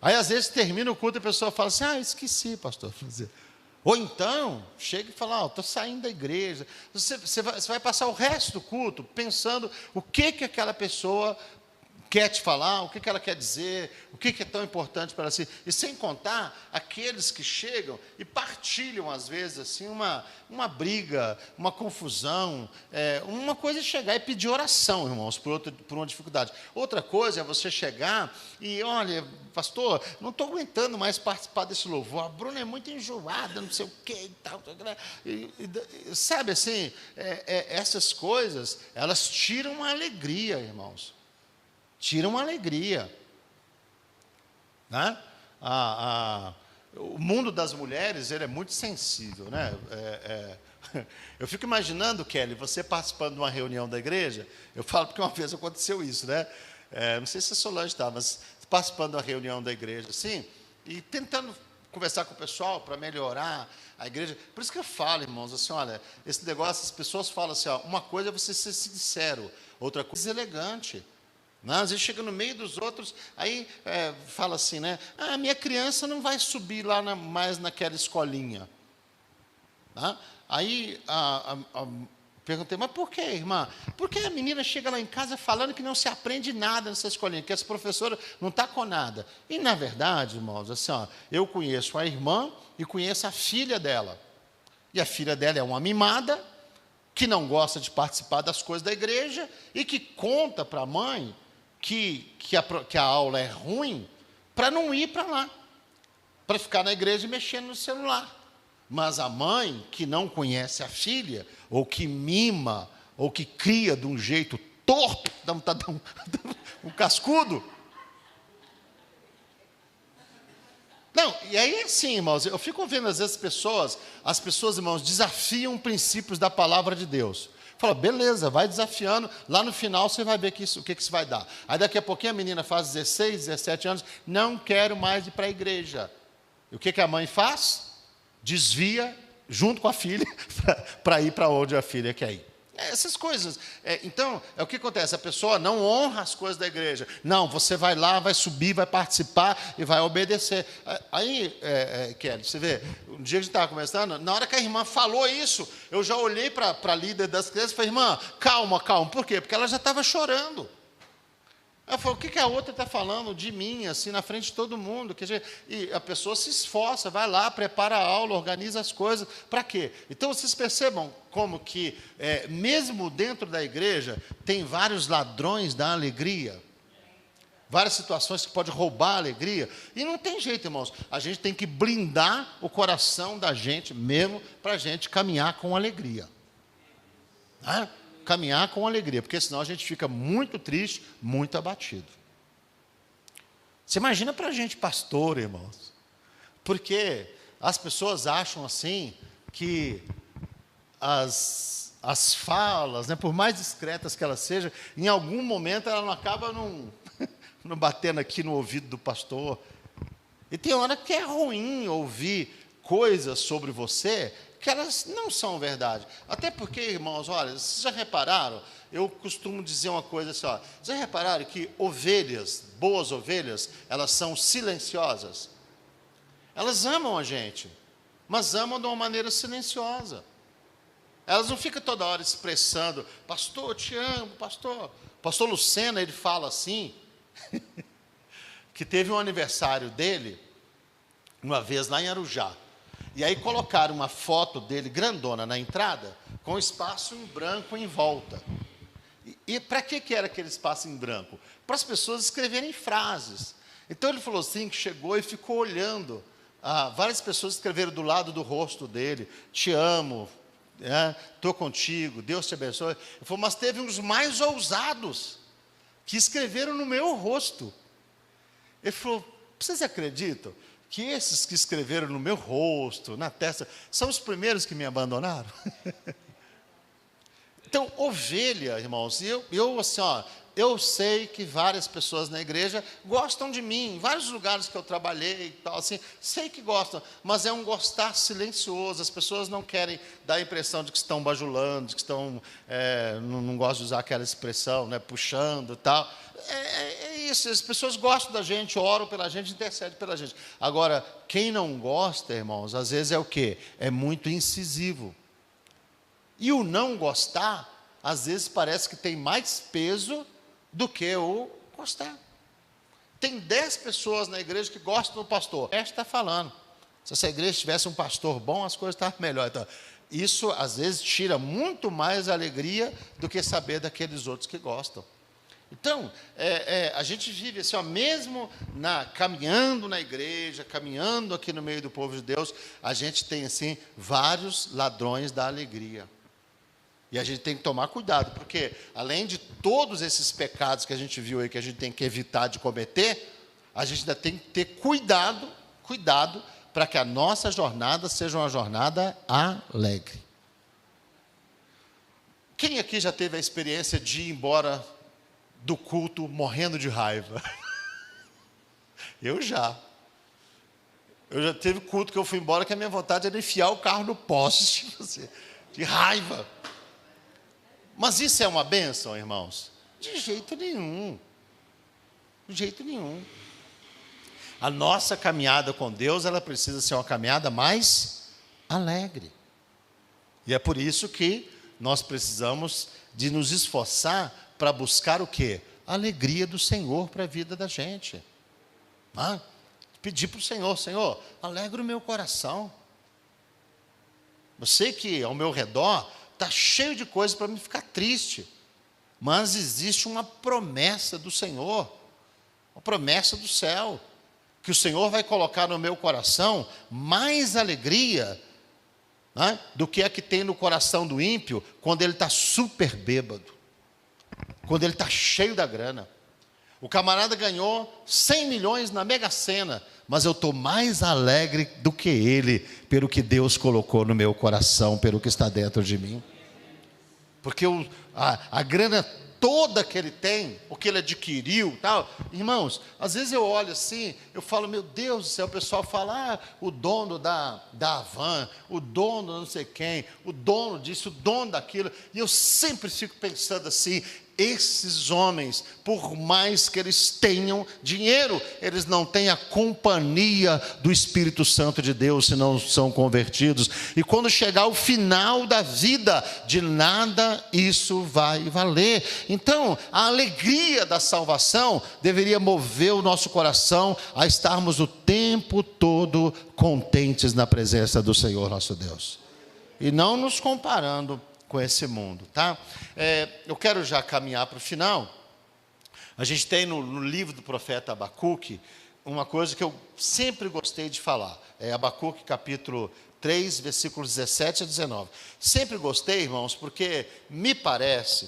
Aí, às vezes, termina o culto e a pessoa fala assim: esqueci, pastor. Ou então, chega e fala: estou saindo da igreja. Você vai passar o resto do culto pensando o que aquela pessoa quer te falar, o que ela quer dizer, o que é tão importante para si. E sem contar aqueles que chegam e partilham, às vezes, assim, uma briga, uma confusão. Uma coisa é chegar e pedir oração, irmãos, por uma dificuldade. Outra coisa é você chegar e, olha, pastor, não estou aguentando mais participar desse louvor, a Bruna é muito enjoada, não sei o quê e tal. Sabe assim, essas coisas, elas tiram a alegria, irmãos. Tiram a alegria. Né? O mundo das mulheres, ele é muito sensível. Né? Eu fico imaginando, Kelly, você participando de uma reunião da igreja, eu falo porque uma vez aconteceu isso, né? Não sei se a Solange está, mas participando de uma reunião da igreja, assim, e tentando conversar com o pessoal para melhorar a igreja. Por isso que eu falo, irmãos, assim, olha, esse negócio, as pessoas falam assim, ó, uma coisa é você ser sincero, outra coisa é elegante. Às vezes chega no meio dos outros, aí fala assim, né? Minha criança não vai subir lá mais naquela escolinha. Tá? Aí perguntei, mas por quê, irmã? Porque a menina chega lá em casa falando que não se aprende nada nessa escolinha, que essa professora não está com nada. E, na verdade, irmãos, assim, ó, eu conheço a irmã e conheço a filha dela. E a filha dela é uma mimada, que não gosta de participar das coisas da igreja e que conta para a mãe que a aula é ruim para não ir para lá, para ficar na igreja mexendo no celular. Mas a mãe, que não conhece a filha, ou que mima, ou que cria de um jeito torto, dá um cascudo. Não, e aí assim, irmãos, eu fico vendo às vezes as pessoas, irmãos, desafiam princípios da palavra de Deus. Fala, beleza, vai desafiando, lá no final você vai ver o que isso vai dar. Aí daqui a pouquinho a menina faz 16, 17 anos, não quero mais ir para a igreja. E o que a mãe faz? Desvia, junto com a filha, para ir para onde a filha quer ir. Essas coisas. Então, o que acontece? A pessoa não honra as coisas da igreja. Não, você vai lá, vai subir, vai participar e vai obedecer. Aí, Kelly, você vê, um dia que a gente estava conversando, na hora que a irmã falou isso, eu já olhei para a líder das crianças e falei, irmã, calma. Por quê? Porque ela já estava chorando. Ela falou, o que a outra está falando de mim, assim, na frente de todo mundo? E a pessoa se esforça, vai lá, prepara a aula, organiza as coisas. Para quê? Então, vocês percebam como que, mesmo dentro da igreja, tem vários ladrões da alegria. Várias situações que podem roubar a alegria. E não tem jeito, irmãos. A gente tem que blindar o coração da gente mesmo para a gente caminhar com alegria. Né? Caminhar com alegria, porque senão a gente fica muito triste, muito abatido. Você imagina para a gente, pastor, irmãos, porque as pessoas acham assim que as falas, né, por mais discretas que elas sejam, em algum momento ela não acaba não batendo aqui no ouvido do pastor. E tem hora que é ruim ouvir coisas sobre você que elas não são verdade. Até porque, irmãos, olha, vocês já repararam, eu costumo dizer uma coisa assim, ó, vocês já repararam que ovelhas, boas ovelhas, elas são silenciosas? Elas amam a gente, mas amam de uma maneira silenciosa. Elas não ficam toda hora expressando, pastor, eu te amo, pastor. Pastor Lucena, ele fala assim, que teve um aniversário dele, uma vez lá em Arujá. E aí colocaram uma foto dele grandona na entrada, com espaço em branco em volta. E para que era aquele espaço em branco? Para as pessoas escreverem frases. Então ele falou assim, que chegou e ficou olhando. Várias pessoas escreveram do lado do rosto dele, te amo, estou contigo, Deus te abençoe. Ele falou, mas teve uns mais ousados, que escreveram no meu rosto. Ele falou, vocês acreditam que esses que escreveram no meu rosto, na testa, são os primeiros que me abandonaram? Então, ovelha, irmãos, eu assim, ó, eu sei que várias pessoas na igreja gostam de mim, em vários lugares que eu trabalhei e tal, assim, sei que gostam, mas é um gostar silencioso, as pessoas não querem dar a impressão de que estão bajulando, de que estão, não gostam de usar aquela expressão, né, puxando e tal. É isso, as pessoas gostam da gente, oram pela gente, intercedem pela gente. Agora, quem não gosta, irmãos, às vezes é o quê? É muito incisivo. E o não gostar, às vezes parece que tem mais peso do que o Gostar. Tem 10 pessoas na igreja que gostam do pastor. O resto está falando. Se essa igreja tivesse um pastor bom, as coisas estavam melhor. Então, isso, às vezes, tira muito mais alegria do que saber daqueles outros que gostam. Então, a gente vive assim, ó, mesmo caminhando na igreja, caminhando aqui no meio do povo de Deus, a gente tem, assim, vários ladrões da alegria. E a gente tem que tomar cuidado, porque, além de todos esses pecados que a gente viu aí, que a gente tem que evitar de cometer, a gente ainda tem que ter cuidado para que a nossa jornada seja uma jornada alegre. Quem aqui já teve a experiência de ir embora do culto morrendo de raiva? Eu já teve culto que eu fui embora que a minha vontade era enfiar o carro no poste, de raiva. Mas isso é uma bênção, irmãos? De jeito nenhum. De jeito nenhum. A nossa caminhada com Deus, ela precisa ser uma caminhada mais alegre. E é por isso que nós precisamos de nos esforçar para buscar o quê? A alegria do Senhor para a vida da gente. Pedir para o Senhor, Senhor, alegra o meu coração. Eu sei que ao meu redor está cheio de coisas para me ficar triste. Mas existe uma promessa do Senhor, uma promessa do céu, que o Senhor vai colocar no meu coração mais alegria, né, do que a que tem no coração do ímpio, quando ele está super bêbado, quando ele está cheio da grana. O camarada ganhou 100 milhões na Mega Sena, mas eu estou mais alegre do que ele, pelo que Deus colocou no meu coração, pelo que está dentro de mim. Porque a grana toda que ele tem, o que ele adquiriu, tal. Irmãos, às vezes eu olho assim, eu falo, meu Deus do céu, o pessoal fala, o dono da Havan, o dono não sei quem, o dono disso, o dono daquilo, e eu sempre fico pensando assim, esses homens, por mais que eles tenham dinheiro, eles não têm a companhia do Espírito Santo de Deus, se não são convertidos. E quando chegar o final da vida, de nada isso vai valer. Então, a alegria da salvação deveria mover o nosso coração a estarmos o tempo todo contentes na presença do Senhor nosso Deus. E não nos comparando com esse mundo, tá? Eu quero já caminhar para o final. A gente tem no livro do profeta Abacuque uma coisa que eu sempre gostei de falar. É Abacuque capítulo 3, versículos 17 a 19. Sempre gostei, irmãos, porque me parece,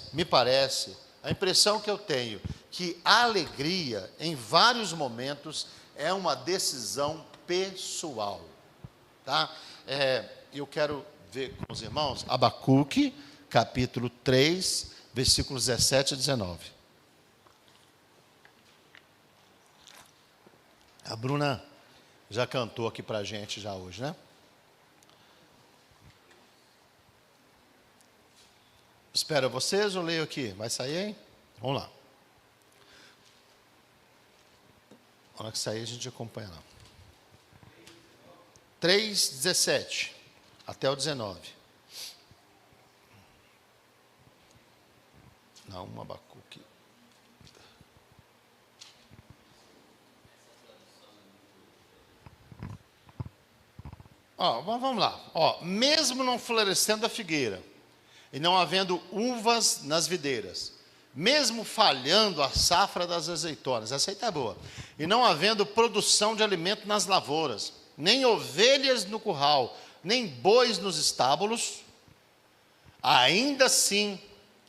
a impressão que eu tenho, que a alegria, em vários momentos, é uma decisão pessoal, tá? Eu quero ver com os irmãos, Abacuque, capítulo 3, versículos 17 a 19. A Bruna já cantou aqui para a gente já hoje, né? Espera vocês ou leio aqui? Vai sair, hein? Vamos lá. Na hora que sair a gente acompanha lá. 3, 17. Até o 19. Não, um Abacuque. Vamos lá. Mesmo não florescendo a figueira, e não havendo uvas nas videiras, mesmo falhando a safra das azeitonas, essa aí está boa, e não havendo produção de alimento nas lavouras, nem ovelhas no curral, nem bois nos estábulos, ainda assim,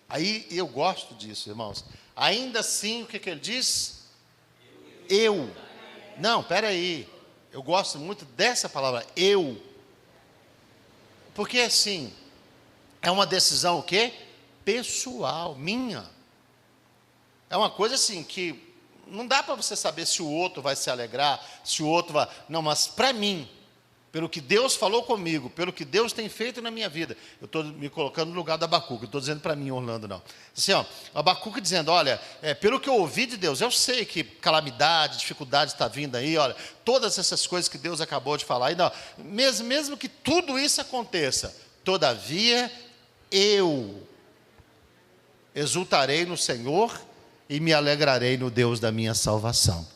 aí eu gosto disso, irmãos, ainda assim, o que ele diz? Não, espera aí, eu gosto muito dessa palavra, porque assim, é uma decisão o quê? Pessoal, minha, é uma coisa assim, que não dá para você saber se o outro vai se alegrar, se o outro vai, não, mas para mim, pelo que Deus falou comigo, pelo que Deus tem feito na minha vida, eu estou me colocando no lugar da Abacuque, eu estou dizendo para mim, Orlando, não. Assim, Abacuque dizendo, olha, pelo que eu ouvi de Deus, eu sei que calamidade, dificuldade está vindo aí, olha, todas essas coisas que Deus acabou de falar, e não, mesmo que tudo isso aconteça, todavia, eu exultarei no Senhor e me alegrarei no Deus da minha salvação.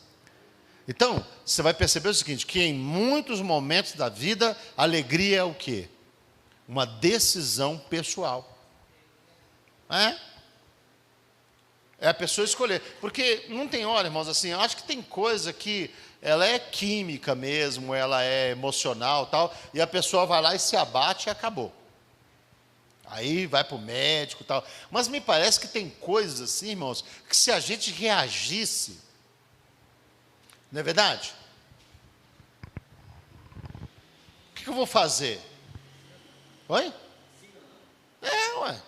Então, você vai perceber o seguinte, que em muitos momentos da vida, alegria é o quê? Uma decisão pessoal. É a pessoa escolher. Porque não tem hora, irmãos, assim, eu acho que tem coisa que ela é química mesmo, ela é emocional tal, e a pessoa vai lá e se abate e acabou. Aí vai para o médico e tal. Mas me parece que tem coisas assim, irmãos, que se a gente reagisse, não é verdade? O que eu vou fazer? Oi? Ué.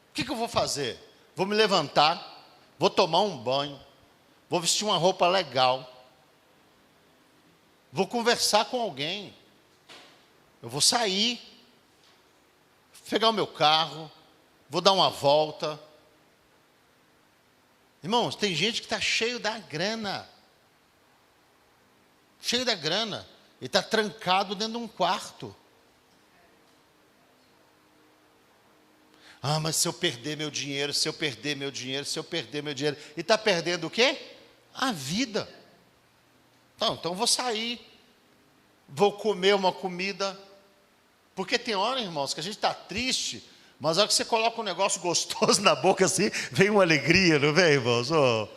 O que eu vou fazer? Vou me levantar, vou tomar um banho, vou vestir uma roupa legal, vou conversar com alguém, eu vou sair, pegar o meu carro, vou dar uma volta. Irmãos, tem gente que está cheio da grana, e está trancado dentro de um quarto. Mas se eu perder meu dinheiro, e está perdendo o quê? A vida. Então vou sair, vou comer uma comida, porque tem hora, irmãos, que a gente está triste, mas a hora que você coloca um negócio gostoso na boca assim, vem uma alegria, não vem, irmãos? Ué.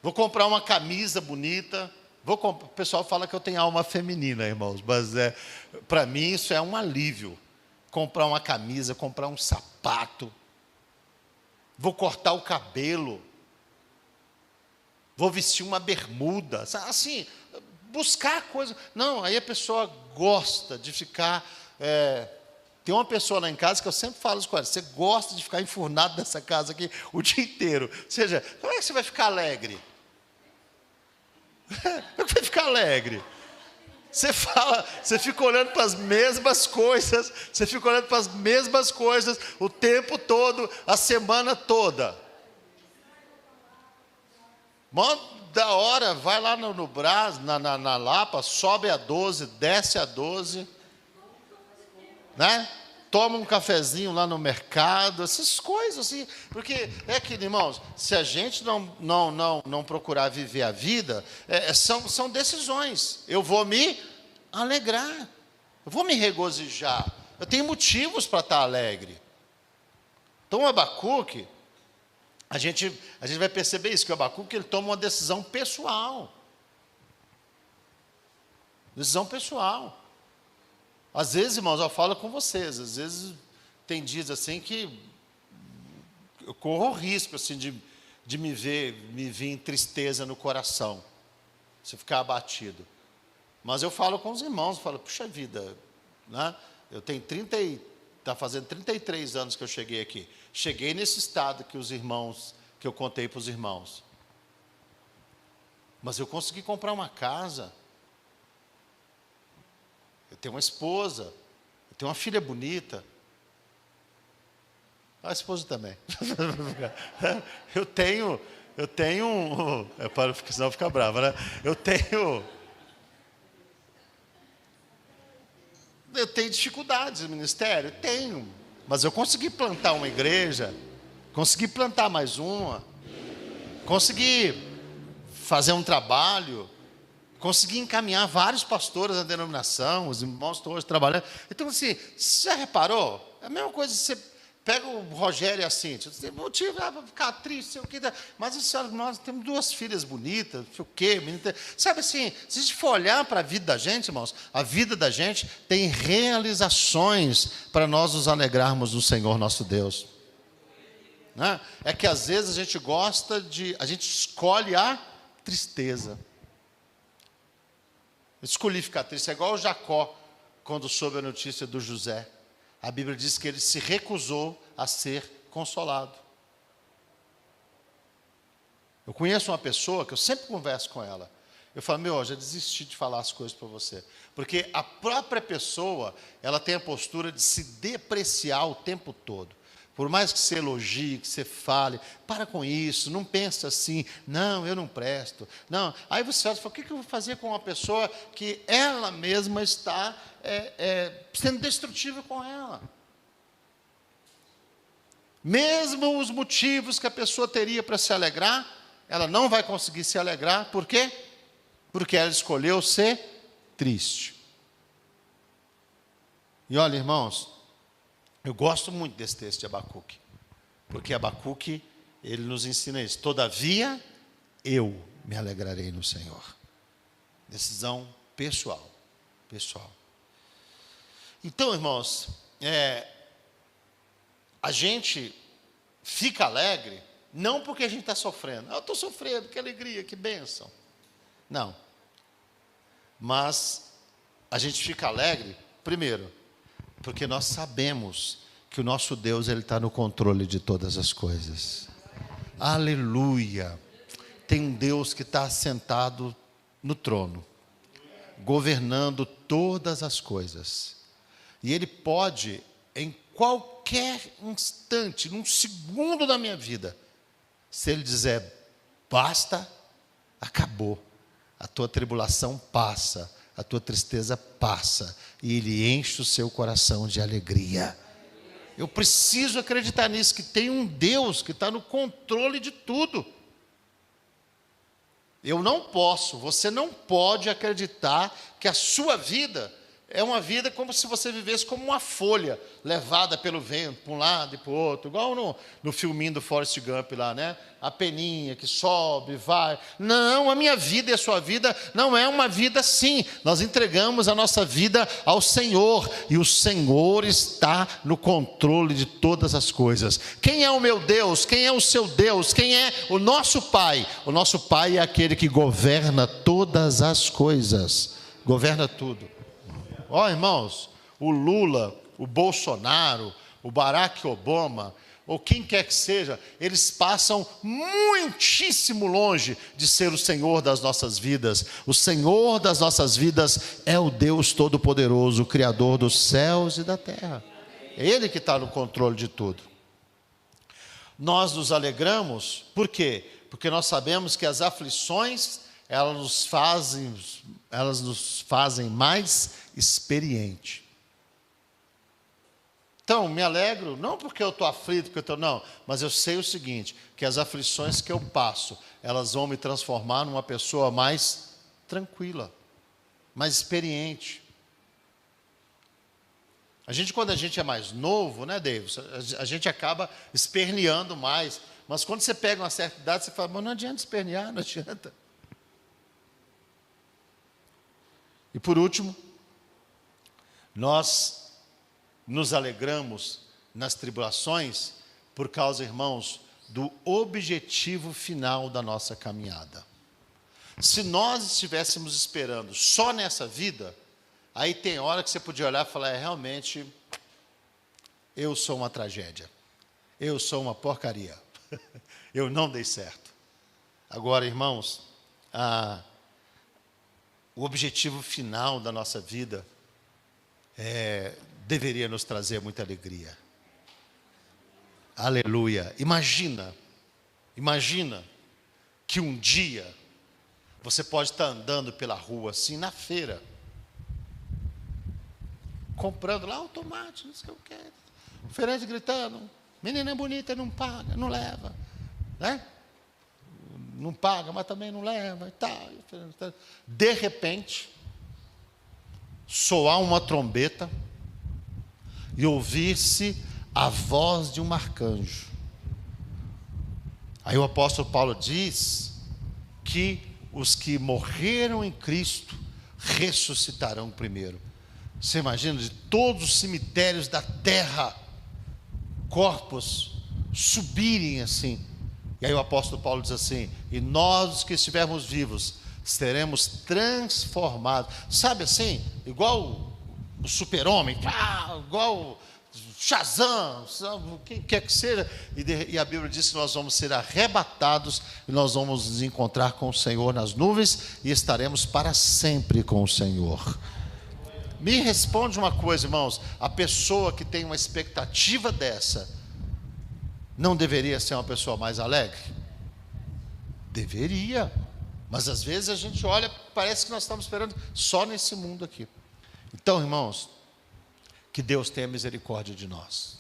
Vou comprar uma camisa bonita, o pessoal fala que eu tenho alma feminina, irmãos, mas para mim isso é um alívio. Comprar uma camisa, comprar um sapato, vou cortar o cabelo, vou vestir uma bermuda, assim, buscar coisa. Não, aí a pessoa gosta de ficar. Tem uma pessoa lá em casa que eu sempre falo isso com ela: você gosta de ficar enfurnado nessa casa aqui o dia inteiro. Ou seja, como é que você vai ficar alegre? Como é que vai ficar alegre? Você fica olhando para as mesmas coisas, o tempo todo, a semana toda. Da hora, vai lá no Brás, na Lapa, sobe a 12, desce a 12, né? Toma um cafezinho lá no mercado, essas coisas assim, porque irmãos, se a gente não procurar viver a vida, são decisões. Eu vou me alegrar, eu vou me regozijar, eu tenho motivos para estar alegre. Então o Abacuque, a gente vai perceber isso, que o Abacuque ele toma uma decisão pessoal. Decisão pessoal. Às vezes, irmãos, eu falo com vocês, às vezes tem dias assim que eu corro o risco assim, de me vir em tristeza no coração, se ficar abatido. Mas eu falo com os irmãos, falo, puxa vida, né? Eu tenho está fazendo 33 anos que eu cheguei aqui. Cheguei nesse estado que eu contei para os irmãos. Mas eu consegui comprar uma casa. Eu tenho uma esposa, eu tenho uma filha bonita. A esposa também. Eu tenho senão fica brava, né? Eu tenho dificuldades no ministério? Tenho. Mas eu consegui plantar uma igreja, consegui plantar mais uma, consegui fazer um trabalho, consegui encaminhar vários pastores da denominação, os irmãos estão hoje trabalhando. Então, assim, você já reparou? É a mesma coisa, você pega o Rogério e a Cíntia, você tem motivo para ficar triste, sei o que, mas senhora, nós temos 2 filhas bonitas, sei o quê, menina, sabe assim, se a gente for olhar para a vida da gente, irmãos, a vida da gente tem realizações para nós nos alegrarmos no Senhor nosso Deus. Né? É que às vezes a gente escolhe a tristeza. Eu escolhi ficar triste, é igual o Jacó, quando soube a notícia do José. A Bíblia diz que ele se recusou a ser consolado. Eu conheço uma pessoa que eu sempre converso com ela. Eu falo, eu já desisti de falar as coisas para você. Porque a própria pessoa, ela tem a postura de se depreciar o tempo todo. Por mais que você elogie, que você fale, para com isso, não pensa assim, não, eu não presto. Não. Aí você fala, o que eu vou fazer com uma pessoa que ela mesma está sendo destrutiva com ela? Mesmo os motivos que a pessoa teria para se alegrar, ela não vai conseguir se alegrar. Por quê? Porque ela escolheu ser triste. E olha, irmãos, eu gosto muito desse texto de Abacuque, porque Abacuque, ele nos ensina isso. Todavia, eu me alegrarei no Senhor. Decisão pessoal. Então, irmãos, a gente fica alegre, não porque a gente está sofrendo. Eu estou sofrendo, que alegria, que bênção. Não. Mas a gente fica alegre, primeiro, porque nós sabemos que o nosso Deus, Ele está no controle de todas as coisas. Aleluia! Tem um Deus que está sentado no trono, governando todas as coisas. E Ele pode, em qualquer instante, num segundo da minha vida, se Ele dizer, basta, acabou. A tua tribulação passa, a tua tristeza passa, e Ele enche o seu coração de alegria. Eu preciso acreditar nisso, que tem um Deus que está no controle de tudo. Eu não posso, você não pode acreditar que a sua vida é uma vida como se você vivesse como uma folha levada pelo vento, para um lado e para o outro, igual no filminho do Forrest Gump lá, né? A peninha que sobe, vai. Não, a minha vida e a sua vida não é uma vida assim. Nós entregamos a nossa vida ao Senhor, e o Senhor está no controle de todas as coisas. Quem é o meu Deus? Quem é o seu Deus? Quem é o nosso Pai? O nosso Pai é aquele que governa todas as coisas, governa tudo. Ó, irmãos, o Lula, o Bolsonaro, o Barack Obama, ou quem quer que seja, eles passam muitíssimo longe de ser o Senhor das nossas vidas. O Senhor das nossas vidas é o Deus Todo-Poderoso, o Criador dos céus e da terra. É Ele que está no controle de tudo. Nós nos alegramos, por quê? Porque nós sabemos que as aflições, elas nos fazem mais experiente. Então, me alegro, não porque eu estou aflito, não, mas eu sei o seguinte, que as aflições que eu passo, elas vão me transformar numa pessoa mais tranquila, mais experiente. Quando a gente é mais novo, né, David, a gente acaba esperneando mais, mas quando você pega uma certa idade, você fala, mas não adianta espernear, não adianta. E por último, nós nos alegramos nas tribulações por causa, irmãos, do objetivo final da nossa caminhada. Se nós estivéssemos esperando só nessa vida, aí tem hora que você podia olhar e falar, realmente, eu sou uma tragédia, eu sou uma porcaria, eu não dei certo. Agora, irmãos, o objetivo final da nossa vida deveria nos trazer muita alegria. Aleluia. Imagina que um dia você pode estar andando pela rua assim, na feira, comprando lá o tomate, não sei o que eu quero. O feirante gritando, menina bonita, não paga, não leva, né? Não paga, mas também não leva e tal. De repente, soar uma trombeta e ouvir-se a voz de um arcanjo. Aí o apóstolo Paulo diz que os que morreram em Cristo ressuscitarão primeiro. Você imagina, de todos os cemitérios da terra, corpos subirem assim. E aí o apóstolo Paulo diz assim, e nós os que estivermos vivos, seremos transformados. Sabe assim, igual o super-homem, igual Shazam, quem quer que seja. E a Bíblia diz que nós vamos ser arrebatados, e nós vamos nos encontrar com o Senhor nas nuvens, e estaremos para sempre com o Senhor. Me responde uma coisa, irmãos, a pessoa que tem uma expectativa dessa, não deveria ser uma pessoa mais alegre? Deveria. Mas às vezes a gente olha, parece que nós estamos esperando só nesse mundo aqui. Então, irmãos, que Deus tenha misericórdia de nós.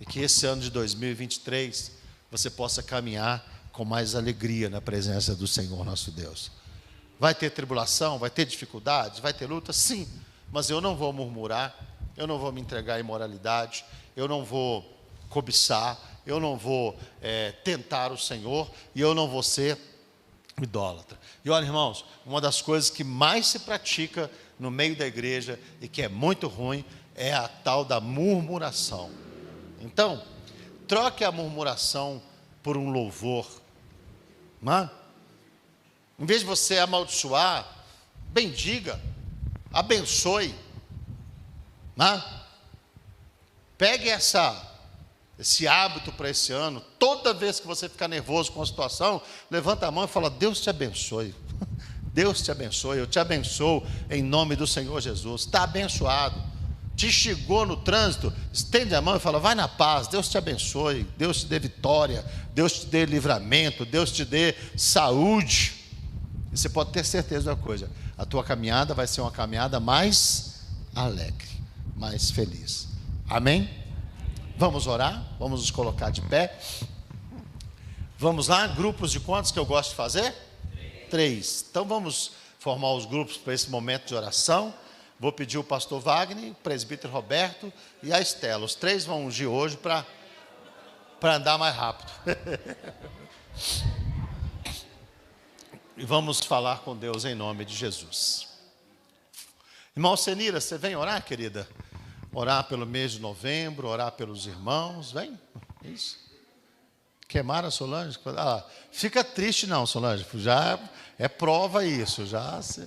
e que esse ano de 2023 você possa caminhar com mais alegria na presença do Senhor nosso Deus. Vai ter tribulação, vai ter dificuldades, vai ter luta? Sim, mas eu não vou murmurar, eu não vou me entregar à imoralidade, eu não vou cobiçar, eu não vou tentar o Senhor, e eu não vou ser idólatra. E olha, irmãos, uma das coisas que mais se pratica no meio da igreja, e que é muito ruim, é a tal da murmuração. Então, troque a murmuração por um louvor, não é? Em vez de você amaldiçoar, bendiga, abençoe, não é? Pegue esse hábito para esse ano. Toda vez que você ficar nervoso com a situação, levanta a mão e fala: Deus te abençoe, Deus te abençoe, eu te abençoo em nome do Senhor Jesus. Está abençoado. Te xingou no trânsito, estende a mão e fala: vai na paz, Deus te abençoe, Deus te dê vitória, Deus te dê livramento, Deus te dê saúde. E você pode ter certeza de uma coisa: a tua caminhada vai ser uma caminhada mais alegre, mais feliz. Amém? Vamos orar, vamos nos colocar de pé. Vamos lá, grupos de quantos que eu gosto de fazer? 3. Então vamos formar os grupos para esse momento de oração. Vou pedir o pastor Wagner, o presbítero Roberto e a Estela. Os 3 vão ungir hoje para andar mais rápido. E vamos falar com Deus em nome de Jesus. Irmão Senira, você vem orar, querida? Orar pelo mês de novembro, orar pelos irmãos, vem? Isso. Queimaram a Solange? Fica triste não, Solange, já é prova isso, já se...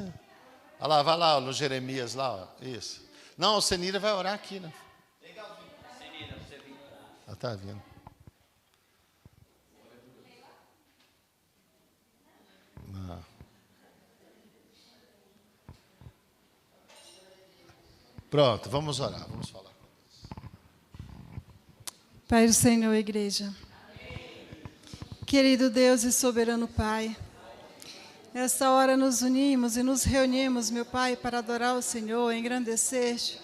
Olha lá, vai lá no Jeremias lá, ó. Isso. Não, o Senira vai orar aqui, né? Legalzinho. Senira, você vem. Ela está vindo. Não. Pronto, vamos orar, vamos falar. Pai do Senhor, igreja. Querido Deus e soberano Pai, nessa hora nos unimos e nos reunimos, meu Pai, para adorar o Senhor, engrandecer-te,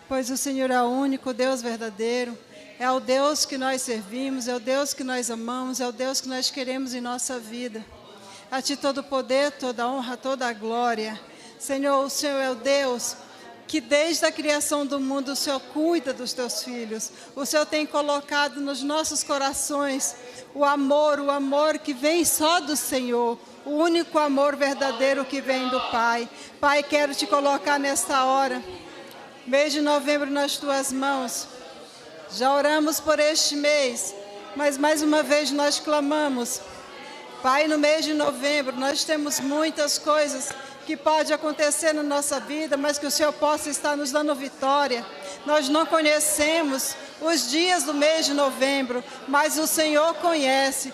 pois o Senhor é o único Deus verdadeiro, é o Deus que nós servimos, é o Deus que nós amamos, é o Deus que nós queremos em nossa vida. A Ti todo o poder, toda a honra, toda a glória. Senhor, o Senhor é o Deus que desde a criação do mundo o Senhor cuida dos Teus filhos. O Senhor tem colocado nos nossos corações o amor que vem só do Senhor, o único amor verdadeiro que vem do Pai. Pai, quero Te colocar nesta hora, mês de novembro, nas Tuas mãos. Já oramos por este mês, mas mais uma vez nós clamamos. Pai, no mês de novembro nós temos muitas coisas que pode acontecer na nossa vida, mas que o Senhor possa estar nos dando vitória. Nós não conhecemos os dias do mês de novembro, mas o Senhor conhece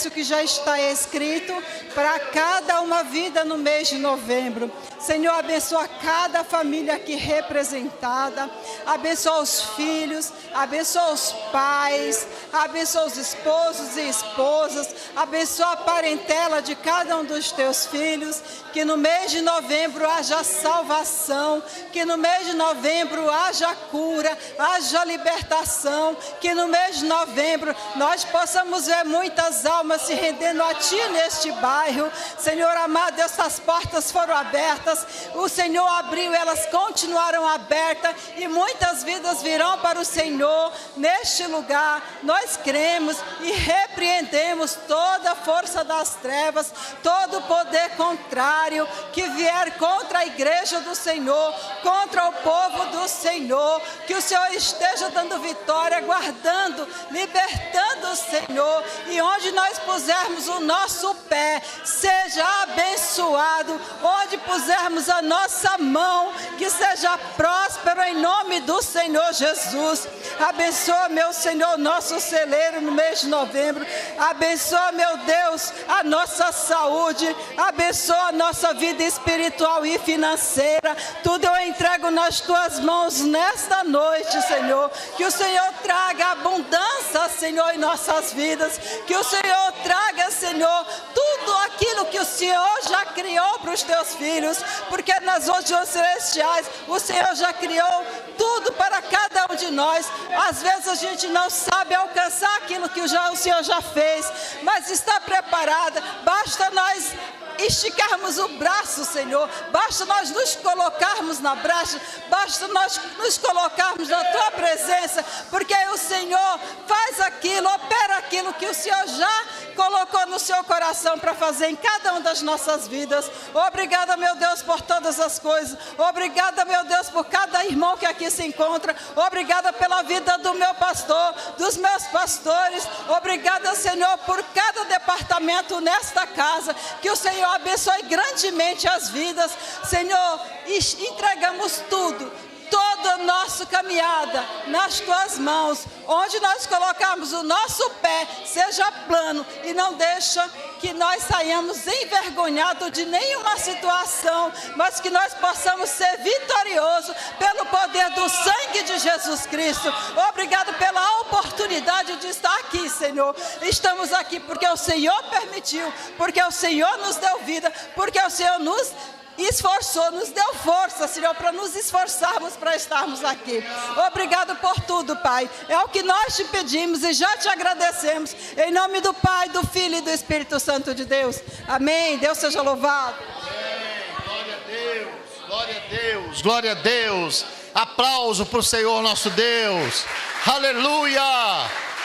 o que já está escrito para cada uma vida no mês de novembro. Senhor, abençoa cada família aqui representada, abençoa os filhos, abençoa os pais, abençoa os esposos e esposas, abençoa a parentela de cada um dos teus filhos, que no mês de novembro haja salvação, que no mês de novembro haja cura, haja libertação, que no mês de novembro nós possamos ver muitas almas se rendendo a Ti neste bairro. Senhor amado, essas portas foram abertas, o Senhor abriu, elas continuaram abertas e muitas vidas virão para o Senhor neste lugar. Nós cremos e repreendemos toda a força das trevas, todo o poder contrário que vier contra a igreja do Senhor, contra o povo do Senhor. Que o Senhor esteja dando vitória, guardando, libertando o Senhor, e onde nós pusermos o nosso pé, seja abençoado. Onde pusermos a nossa mão, que seja próspero em nome do Senhor Jesus. Abençoa, meu Senhor, nosso celeiro no mês de novembro. Abençoa, meu Deus, a nossa saúde. Abençoa a nossa vida espiritual e financeira. Tudo eu entrego nas Tuas mãos nesta noite, Senhor. Que o Senhor traga abundância, Senhor, em nossas vidas. Que o Senhor traga, Senhor, tudo aquilo que o Senhor já criou para os teus filhos, porque nas regiões celestiais o Senhor já criou tudo para cada um de nós. Às vezes a gente não sabe alcançar aquilo que o Senhor já fez, mas está preparada. Basta nós esticarmos o braço, Senhor, basta nós nos colocarmos na brecha, basta nós nos colocarmos na Tua presença, porque o Senhor faz aquilo, opera aquilo que o Senhor já colocou no seu coração para fazer em cada uma das nossas vidas. Obrigada, meu Deus, por todas as coisas. Obrigada, meu Deus, por cada irmão que aqui se encontra. Obrigada pela vida do meu pastor, dos meus pastores. Obrigada, Senhor, por cada departamento nesta casa. Que o Senhor abençoe grandemente as vidas. Senhor, entregamos tudo. Toda a nossa caminhada nas Tuas mãos, onde nós colocarmos o nosso pé, seja plano, e não deixa que nós saiamos envergonhados de nenhuma situação, mas que nós possamos ser vitoriosos pelo poder do sangue de Jesus Cristo. Obrigado pela oportunidade de estar aqui, Senhor. Estamos aqui porque o Senhor permitiu, porque o Senhor nos deu vida, porque o Senhor nos esforçou, nos deu força, Senhor, para nos esforçarmos para estarmos aqui. Obrigado por tudo, Pai. É o que nós te pedimos e já te agradecemos. Em nome do Pai, do Filho e do Espírito Santo de Deus. Amém. Deus seja louvado. Amém. Glória a Deus. Glória a Deus. Glória a Deus. Aplauso para o Senhor nosso Deus. Aleluia.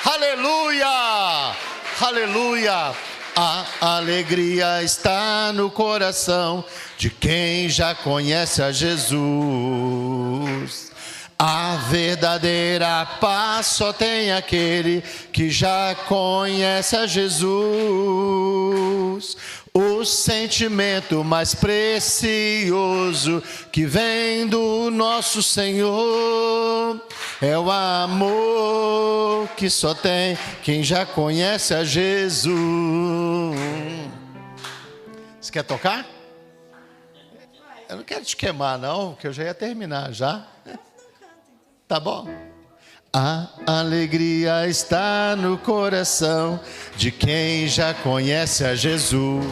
Aleluia. Aleluia. A alegria está no coração de quem já conhece a Jesus. A verdadeira paz só tem aquele que já conhece a Jesus. O sentimento mais precioso que vem do nosso Senhor é o amor que só tem quem já conhece a Jesus. Você quer tocar? Eu não quero te queimar não, porque eu já ia terminar já. Tá bom? A alegria está no coração de quem já conhece a Jesus.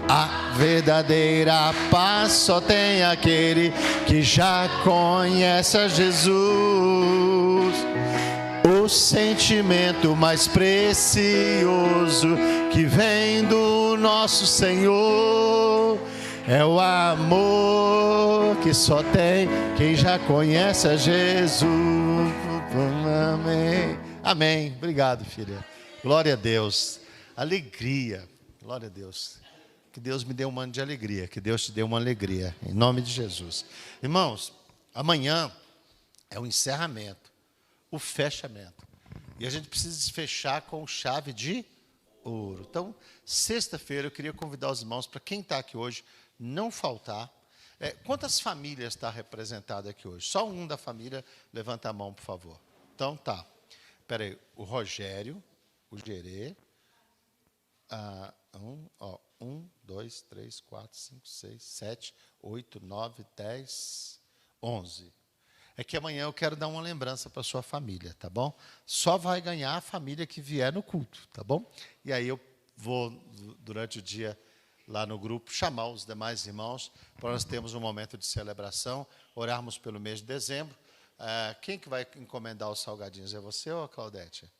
A verdadeira paz só tem aquele que já conhece a Jesus. O sentimento mais precioso que vem do nosso Senhor é o amor que só tem quem já conhece a Jesus. Amém. Amém. Obrigado, filha. Glória a Deus. Alegria. Glória a Deus. Que Deus me dê um ano de alegria. Que Deus te dê uma alegria. Em nome de Jesus. Irmãos, amanhã é o encerramento, o fechamento. E a gente precisa fechar com chave de ouro. Então, sexta-feira eu queria convidar os irmãos para quem está aqui hoje não faltar. Quantas famílias está representada aqui hoje? Só um da família, levanta a mão, por favor. Então, tá. Espera aí, o Rogério, o Gerê, 1, 2, 3, 4, 5, 6, 7, 8, 9, 10, 11. É que amanhã eu quero dar uma lembrança para a sua família, tá bom? Só vai ganhar a família que vier no culto, tá bom? E aí eu vou, durante o dia, lá no grupo, chamar os demais irmãos para nós termos um momento de celebração, orarmos pelo mês de dezembro. Quem que vai encomendar os salgadinhos? É você ou a Claudete?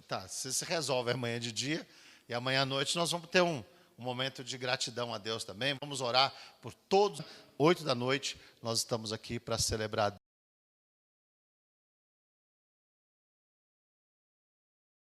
Tá, você se resolve amanhã de dia, e amanhã à noite nós vamos ter um momento de gratidão a Deus também. Vamos orar por todos. 8 da noite, nós estamos aqui para celebrar